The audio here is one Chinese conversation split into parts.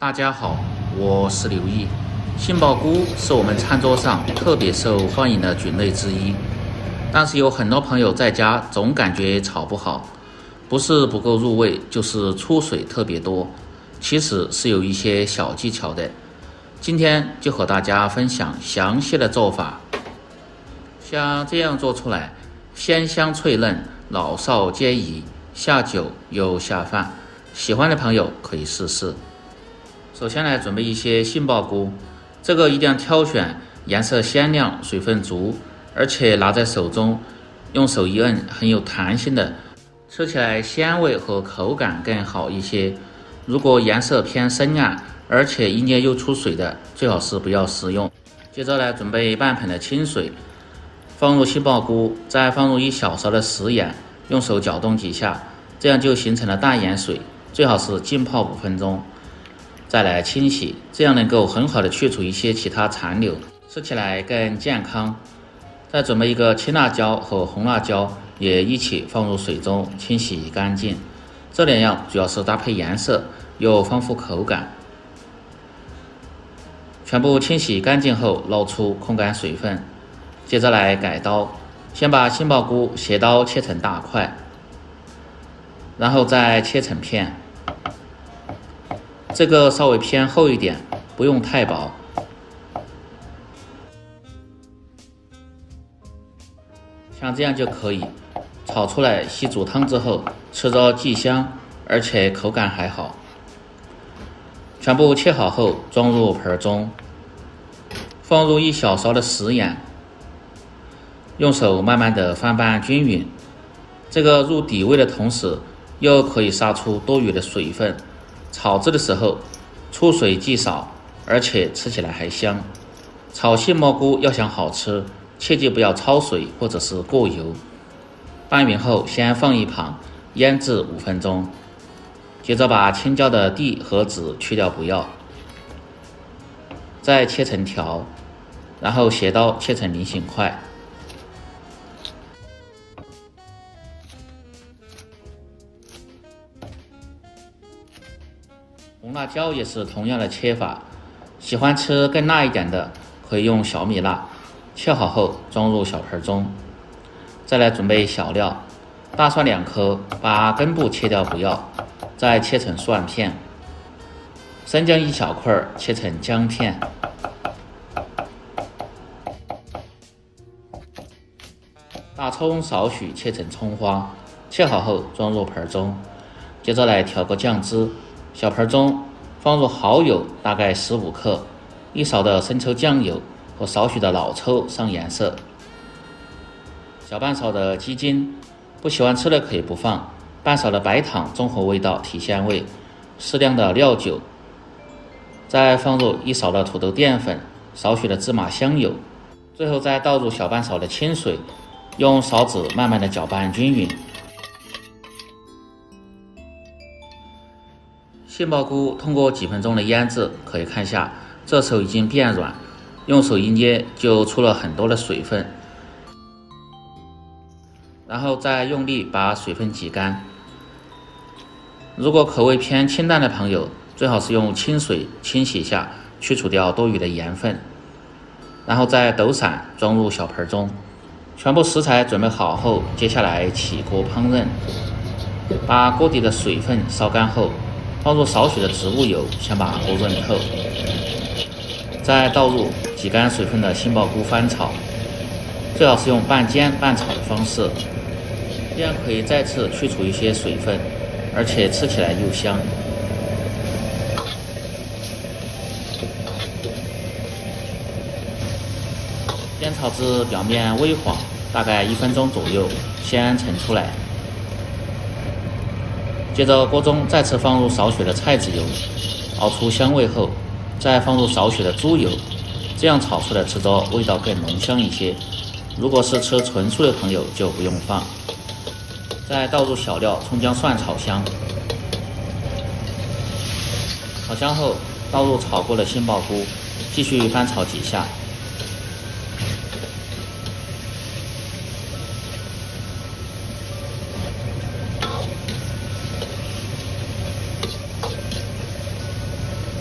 大家好，我是刘毅。杏鲍菇是我们餐桌上特别受欢迎的菌类之一，但是有很多朋友在家总感觉炒不好，不是不够入味，就是出水特别多，其实是有一些小技巧的。今天就和大家分享详细的做法，像这样做出来，鲜香脆嫩，老少皆宜，下酒又下饭，喜欢的朋友可以试试。首先来准备一些杏鲍菇，这个一定要挑选颜色鲜亮、水分足，而且拿在手中用手一摁很有弹性的，吃起来鲜味和口感更好一些。如果颜色偏深暗，而且一捏又出水的，最好是不要食用。接着来准备半盆的清水，放入杏鲍菇，再放入1小勺的食盐，用手搅动几下，这样就形成了淡盐水，最好是浸泡5分钟。再来清洗，这样能够很好的去除一些其他残留，吃起来更健康。再准备一个青辣椒和红辣椒，也一起放入水中清洗干净。这2样主要是搭配颜色，又丰富口感。全部清洗干净后，捞出控干水分。接着来改刀，先把杏鲍菇斜刀切成大块，然后再切成片。这个稍微偏厚一点，不用太薄。像这样就可以，炒出来吸煮汤之后，吃着既香，而且口感还好。全部切好后，装入盆中，放入1小勺的食盐，用手慢慢的翻拌均匀。这个入底味的同时，又可以杀出多余的水分。炒制的时候出水既少，而且吃起来还香。炒杏鲍菇要想好吃，切记不要焯水或者是过油。拌匀后先放一旁，腌制5分钟。接着把青椒的蒂和籽去掉不要，再切成条，然后斜刀切成菱形块。红辣椒也是同样的切法，喜欢吃更辣一点的可以用小米辣，切好后装入小盆中。再来准备小料，大蒜2颗，把根部切掉不要，再切成蒜片。生姜1小块，切成姜片。大葱少许，切成葱花，切好后装入盆中。接着来调个酱汁，小盆中放入蚝油大概15克，1勺的生抽酱油和少许的老抽上颜色，小半勺的鸡精，不喜欢吃的可以不放，半勺的白糖中和味道提鲜味，适量的料酒，再放入1勺的土豆淀粉，少许的芝麻香油，最后再倒入小半勺的清水，用勺子慢慢的搅拌均匀。杏鲍菇通过几分钟的腌制，可以看下这时候已经变软，用手一捏就出了很多的水分，然后再用力把水分挤干。如果口味偏清淡的朋友，最好是用清水清洗一下，去除掉多余的盐分，然后再抖散装入小盆中。全部食材准备好后，接下来起锅烹饪，把锅底的水分烧干后，放入少许的植物油，先把锅润透，再倒入挤干水分的杏鲍菇翻炒，最好是用半煎半炒的方式，这样可以再次去除一些水分，而且吃起来又香。煎炒至表面微黄，大概1分钟左右，先盛出来。接着锅中再次放入少许的菜籽油，熬出香味后，再放入少许的猪油，这样炒出来吃着味道更浓香一些。如果是吃纯素的朋友就不用放。再倒入小料葱姜蒜炒香，炒香后倒入炒过的杏鲍菇，继续翻炒几下。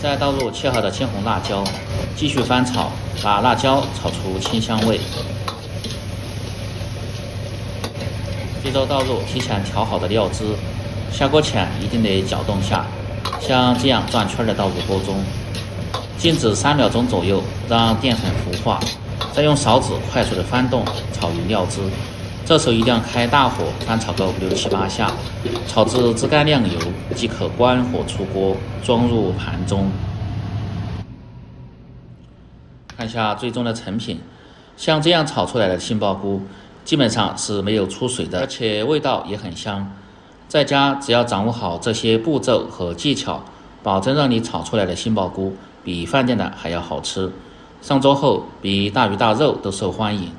再倒入切好的青红辣椒，继续翻炒，把辣椒炒出清香味。接着倒入提前调好的料汁，下锅前一定得搅动下，像这样转圈的倒入锅中，静止3秒钟左右，让淀粉糊化，再用勺子快速的翻动，炒匀料汁。这时候一定要开大火翻炒个5、6、7、8下，炒至汁干亮油即可关火出锅，装入盘中。看下最终的成品，像这样炒出来的杏鲍菇，基本上是没有出水的，而且味道也很香。在家只要掌握好这些步骤和技巧，保证让你炒出来的杏鲍菇比饭店的还要好吃，上桌后比大鱼大肉都受欢迎。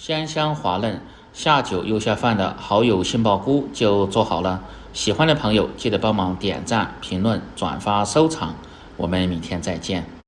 鲜香滑嫩，下酒又下饭的蚝油杏鲍菇就做好了。喜欢的朋友记得帮忙点赞、评论、转发、收藏。我们明天再见。